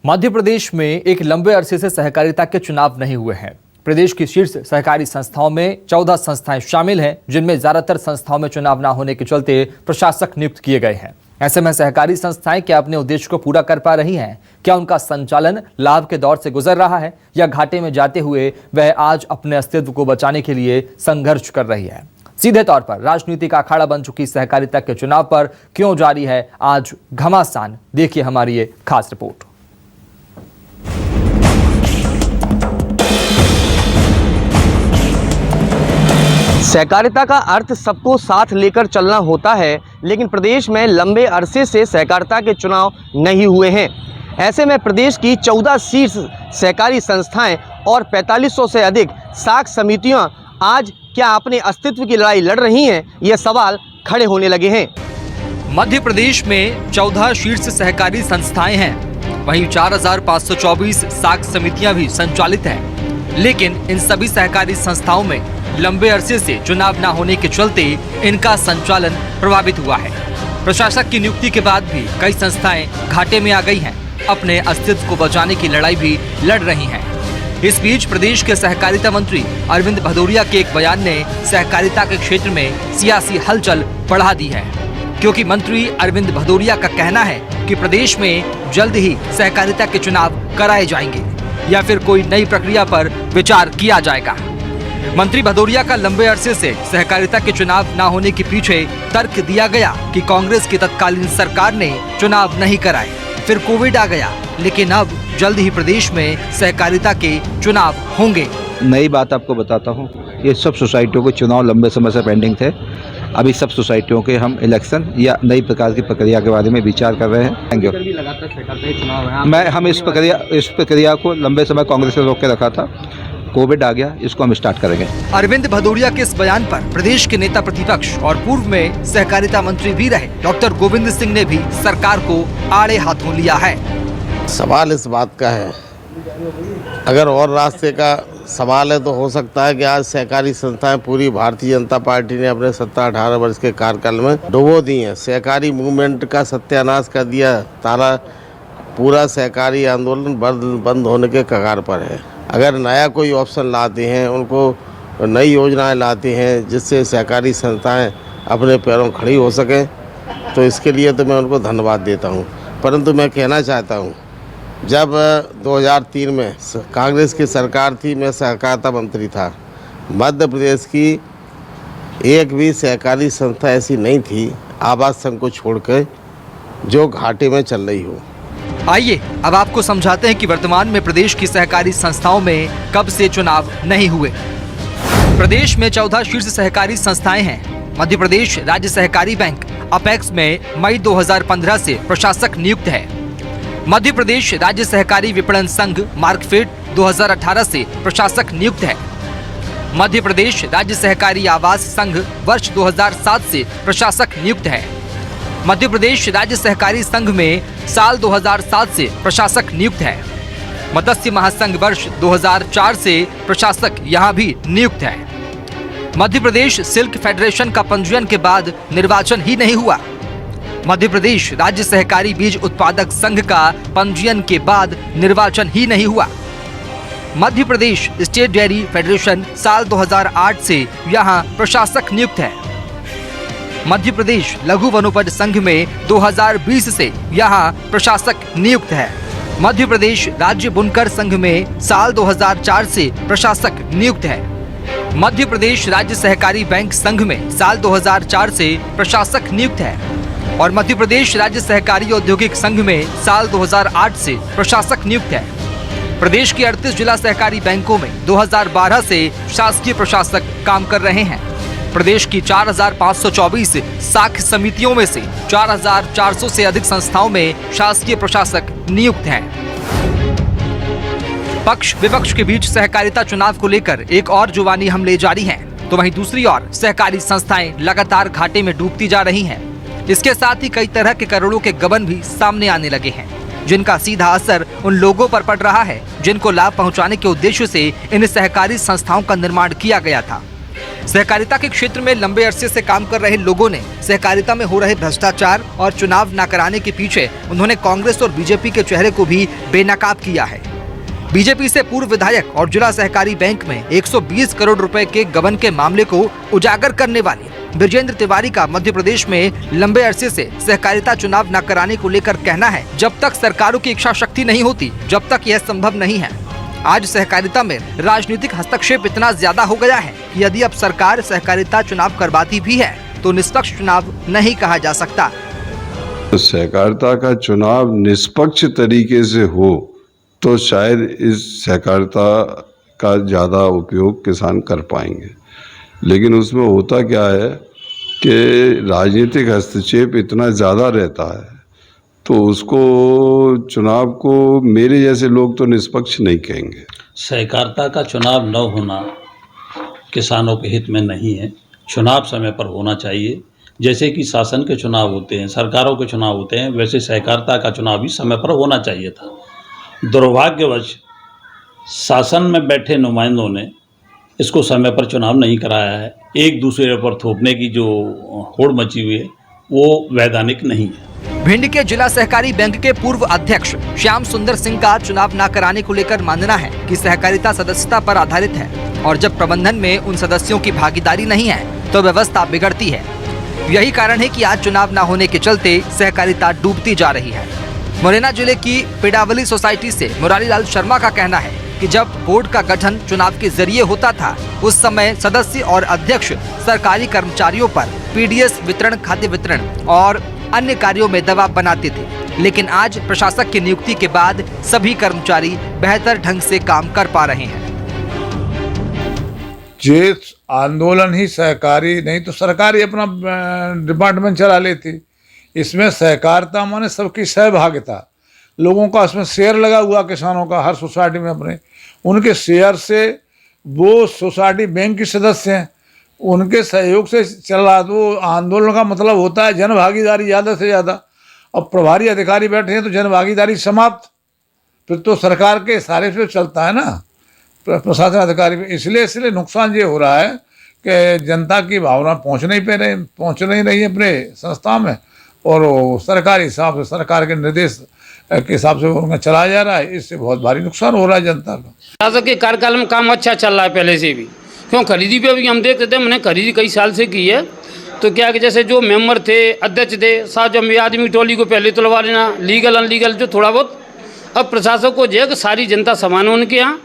मध्य प्रदेश में एक लंबे अरसे से सहकारिता के चुनाव नहीं हुए हैं। प्रदेश की शीर्ष सहकारी संस्थाओं में 14 संस्थाएं शामिल हैं, जिनमें ज्यादातर संस्थाओं में चुनाव न होने के चलते प्रशासक नियुक्त किए गए हैं। ऐसे में सहकारी संस्थाएं क्या अपने उद्देश्य को पूरा कर पा रही हैं? क्या उनका संचालन लाभ के दौर से गुजर रहा है या घाटे में जाते हुए वह आज अपने अस्तित्व को बचाने के लिए संघर्ष कर रही है? सीधे तौर पर राजनीति का अखाड़ा बन चुकी सहकारिता के चुनाव पर क्यों जारी है आज घमासान? देखिए हमारी ये खास रिपोर्ट। सहकारिता का अर्थ सबको साथ लेकर चलना होता है, लेकिन प्रदेश में लंबे अरसे से सहकारिता के चुनाव नहीं हुए हैं। ऐसे में प्रदेश की 14 शीर्ष सहकारी संस्थाएं और 4500 से अधिक साख समितियां आज क्या अपने अस्तित्व की लड़ाई लड़ रही हैं? ये सवाल खड़े होने लगे हैं। मध्य प्रदेश में 14 शीर्ष सहकारी संस्थाएं हैं, वहीं 4524 साख समितियां भी संचालित हैं। लेकिन इन सभी सहकारी संस्थाओं में लंबे अरसे से चुनाव न होने के चलते इनका संचालन प्रभावित हुआ है। प्रशासक की नियुक्ति के बाद भी कई संस्थाएं घाटे में आ गई हैं, अपने अस्तित्व को बचाने की लड़ाई भी लड़ रही हैं। इस बीच प्रदेश के सहकारिता मंत्री अरविंद भदौरिया के एक बयान ने सहकारिता के क्षेत्र में सियासी हलचल बढ़ा दी है, क्योंकि मंत्री अरविंद भदौरिया का कहना है कि प्रदेश में जल्द ही सहकारिता के चुनाव कराए जाएंगे या फिर कोई नई प्रक्रिया पर विचार किया जाएगा। मंत्री भदौरिया का लंबे अरसे से सहकारिता के चुनाव न होने के पीछे तर्क दिया गया कि कांग्रेस की तत्कालीन सरकार ने चुनाव नहीं कराए, फिर कोविड आ गया, लेकिन अब जल्द ही प्रदेश में सहकारिता के चुनाव होंगे। नई बात आपको बताता हूँ, ये सब सोसाइटियों के चुनाव लंबे समय से पेंडिंग थे। अभी सब सोसाइटियों के हम इलेक्शन या नई प्रकार की प्रक्रिया के बारे में विचार कर रहे हैं। Thank you. हम इस प्रक्रिया को लंबे समय कांग्रेस ने रोक के रखा था, कोविड आ गया, इसको हम स्टार्ट करेंगे। अरविंद भदौरिया के इस बयान पर प्रदेश के नेता प्रतिपक्ष और पूर्व में सहकारिता मंत्री भी रहे डॉक्टर गोविंद सिंह ने भी सरकार को आड़े हाथों लिया है। सवाल इस बात का है, अगर और रास्ते का सवाल है तो हो सकता है कि आज सहकारी संस्थाएं पूरी भारतीय जनता पार्टी ने अपने 17-18 वर्ष के कार्यकाल में डुबो दी हैं। सहकारी मूवमेंट का सत्यानाश कर दिया, तारा पूरा सहकारी आंदोलन बंद होने के कगार पर है। अगर नया कोई ऑप्शन लाते हैं, उनको नई योजनाएं लाते हैं जिससे सहकारी संस्थाएं अपने पैरों खड़ी हो सकें, तो इसके लिए तो मैं उनको धन्यवाद देता हूं। परंतु मैं कहना चाहता हूं, जब 2003 में कांग्रेस की सरकार थी, मैं सहकारिता मंत्री था, मध्य प्रदेश की एक भी सहकारी संस्था ऐसी नहीं थी आवास संघ को छोड़कर जो घाटे में चल रही हो। आइए अब आपको समझाते हैं कि वर्तमान में प्रदेश की सहकारी संस्थाओं में कब से चुनाव नहीं हुए। प्रदेश में 14 शीर्ष सहकारी संस्थाएं हैं। मध्य प्रदेश राज्य सहकारी बैंक अपेक्स में मई 2015 से प्रशासक नियुक्त है। मध्य प्रदेश राज्य सहकारी विपणन संघ मार्कफेड 2018 से प्रशासक नियुक्त है। मध्य प्रदेश राज्य सहकारी आवास संघ वर्ष 2007 से प्रशासक नियुक्त है। मध्य प्रदेश राज्य सहकारी संघ में साल 2007 से प्रशासक नियुक्त है। मत्स्य महासंघ वर्ष 2004 से प्रशासक यहां भी नियुक्त है। मध्य प्रदेश सिल्क फेडरेशन का पंजीयन के बाद निर्वाचन ही नहीं हुआ। मध्य प्रदेश राज्य सहकारी बीज उत्पादक संघ का पंजीयन के बाद निर्वाचन ही नहीं हुआ। Madhya Pradesh state dairy federation साल 2008 से यहां प्रशासक नियुक्त है। मध्य प्रदेश लघु वनोपज संघ में 2020 से यहां प्रशासक नियुक्त है। मध्य प्रदेश राज्य बुनकर संघ में साल 2004 से प्रशासक नियुक्त है। मध्य प्रदेश राज्य सहकारी बैंक संघ में साल 2004 से प्रशासक नियुक्त है और मध्य प्रदेश राज्य सहकारी औद्योगिक संघ में साल 2008 से प्रशासक नियुक्त है। प्रदेश के 38 जिला सहकारी बैंकों में 2012 से शासकीय प्रशासक काम कर रहे हैं। प्रदेश की 4524 साख समितियों में से 4400 से अधिक संस्थाओं में शासकीय प्रशासक नियुक्त हैं। पक्ष विपक्ष के बीच सहकारिता चुनाव को लेकर एक और जुबानी हमले जारी हैं, तो वहीं दूसरी ओर सहकारी संस्थाएं लगातार घाटे में डूबती जा रही हैं। इसके साथ ही कई तरह के करोड़ों के गबन भी सामने आने लगे हैं, जिनका सीधा असर उन लोगों पर पड़ रहा है जिनको लाभ पहुंचाने के उद्देश्य से इन सहकारी संस्थाओं का निर्माण किया गया था। सहकारिता के क्षेत्र में लंबे अरसे से काम कर रहे लोगों ने सहकारिता में हो रहे भ्रष्टाचार और चुनाव न कराने के पीछे उन्होंने कांग्रेस और बीजेपी के चेहरे को भी बेनकाब किया है। बीजेपी से पूर्व विधायक और जिला सहकारी बैंक में 120 करोड़ रुपए के गबन के मामले को उजागर करने वाले बृजेंद्र तिवारी का मध्य प्रदेश में लंबे अरसे से सहकारिता चुनाव न कराने को लेकर कहना है, जब तक सरकारों की इच्छा शक्ति नहीं होती, जब तक यह संभव नहीं है। आज सहकारिता में राजनीतिक हस्तक्षेप इतना ज्यादा हो गया है कि यदि अब सरकार सहकारिता चुनाव करवाती भी है तो निष्पक्ष चुनाव नहीं कहा जा सकता। सहकारिता का चुनाव निष्पक्ष तरीके से हो तो शायद इस सहकारिता का ज़्यादा उपयोग किसान कर पाएंगे, लेकिन उसमें होता क्या है कि राजनीतिक हस्तक्षेप इतना ज़्यादा रहता है तो उसको चुनाव को मेरे जैसे लोग तो निष्पक्ष नहीं कहेंगे। सहकारिता का चुनाव न होना किसानों के हित में नहीं है। चुनाव समय पर होना चाहिए। जैसे कि शासन के चुनाव होते हैं, सरकारों के चुनाव होते हैं, वैसे सहकारिता का चुनाव भी समय पर होना चाहिए था। दुर्भाग्यवश शासन में बैठे नुमाइंदों ने इसको समय पर चुनाव नहीं कराया है। एक दूसरे पर थोपने की जो होड़ मची हुई है वो वैधानिक नहीं है। भिंड के जिला सहकारी बैंक के पूर्व अध्यक्ष श्याम सुंदर सिंह का चुनाव न कराने को लेकर मानना है कि सहकारिता सदस्यता पर आधारित है और जब प्रबंधन में उन सदस्यों की भागीदारी नहीं है तो व्यवस्था बिगड़ती है। यही कारण है कि आज चुनाव न होने के चलते सहकारिता डूबती जा रही है। मुरैना जिले की पिडावली सोसाइटी से मुरारीलाल शर्मा का कहना है कि जब बोर्ड का गठन चुनाव के जरिए होता था उस समय सदस्य और अध्यक्ष सरकारी कर्मचारियों पर पीडीएस वितरण, खाद्य वितरण और अन्य कार्यों में दबाव बनाते थे, लेकिन आज प्रशासक की नियुक्ति के बाद सभी कर्मचारी बेहतर ढंग से काम कर पा रहे हैं। जे आंदोलन ही सहकारी, नहीं तो सरकारी अपना डिपार्टमेंट चला लेती। इसमें सहकारिता माने सबकी सहभागिता, लोगों का इसमें शेयर लगा हुआ, किसानों का हर सोसाइटी में अपने उनके शेयर से वो सोसाइटी बैंक के सदस्य हैं, उनके सहयोग से चल रहा। तो आंदोलन का मतलब होता है जन भागीदारी ज़्यादा से ज़्यादा। अब प्रभारी अधिकारी बैठे हैं तो जन भागीदारी समाप्त, फिर तो सरकार के इशारे से चलता है ना प्रशासन अधिकारी में। इसलिए नुकसान ये हो रहा है कि जनता की भावना पहुँच नहीं रही है अपने संस्था में, और सरकारी हिसाब से सरकार के निर्देश के हिसाब से उनका चला जा रहा है। इससे बहुत भारी नुकसान हो रहा है जनता का। शासक के कार्यकाल में काम अच्छा चल रहा है पहले से भी, क्यों खरीदी पे भी हम देखते थे। मैंने खरीदी कई साल से की है, तो क्या कि जैसे जो मेंबर थे, अध्यक्ष थे, साथ जब आदमी टोली को पहले तुलवा लेना, लीगल अनलीगल जो थोड़ा बहुत। अब प्रशासक को जो है कि सारी जनता समान है उनके यहाँ,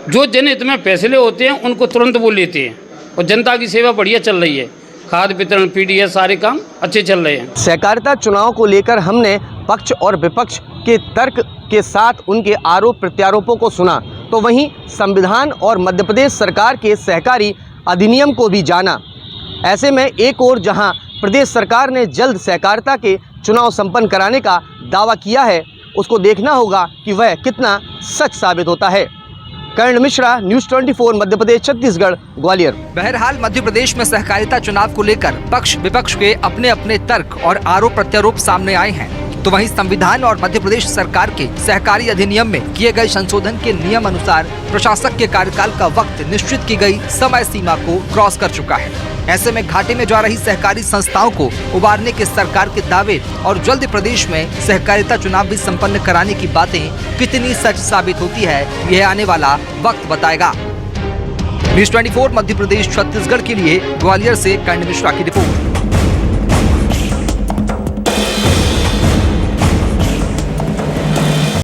जो जनहित में फैसले होते हैं उनको तुरंत वो लेते हैं और जनता की सेवा बढ़िया चल रही है। खाद्य वितरण, पीडीएस, सारे काम अच्छे चल रहे हैं। सहकारिता चुनाव को लेकर हमने पक्ष और विपक्ष के तर्क के साथ उनके आरोप प्रत्यारोपों को सुना, तो वहीं संविधान और मध्य प्रदेश सरकार के सहकारी अधिनियम को भी जाना। ऐसे में एक ओर जहां प्रदेश सरकार ने जल्द सहकारिता के चुनाव संपन्न कराने का दावा किया है, उसको देखना होगा कि वह कितना सच साबित होता है। कर्ण मिश्रा, न्यूज़ 24, मध्य प्रदेश, छत्तीसगढ़, ग्वालियर। बहरहाल मध्य प्रदेश में सहकारिता चुनाव को लेकर पक्ष विपक्ष के अपने अपने तर्क और आरोप प्रत्यारोप सामने आए हैं, तो वहीं संविधान और मध्य प्रदेश सरकार के सहकारी अधिनियम में किए गए संशोधन के नियम अनुसार प्रशासक के कार्यकाल का वक्त निश्चित की गई समय सीमा को क्रॉस कर चुका है। ऐसे में घाटे में जा रही सहकारी संस्थाओं को उबारने के सरकार के दावे और जल्द प्रदेश में सहकारिता चुनाव भी संपन्न कराने की बातें कितनी सच साबित होती है, यह आने वाला वक्त बताएगा। न्यूज़ 24 मध्य प्रदेश छत्तीसगढ़ के लिए ग्वालियर से कर्ण मिश्रा की रिपोर्ट।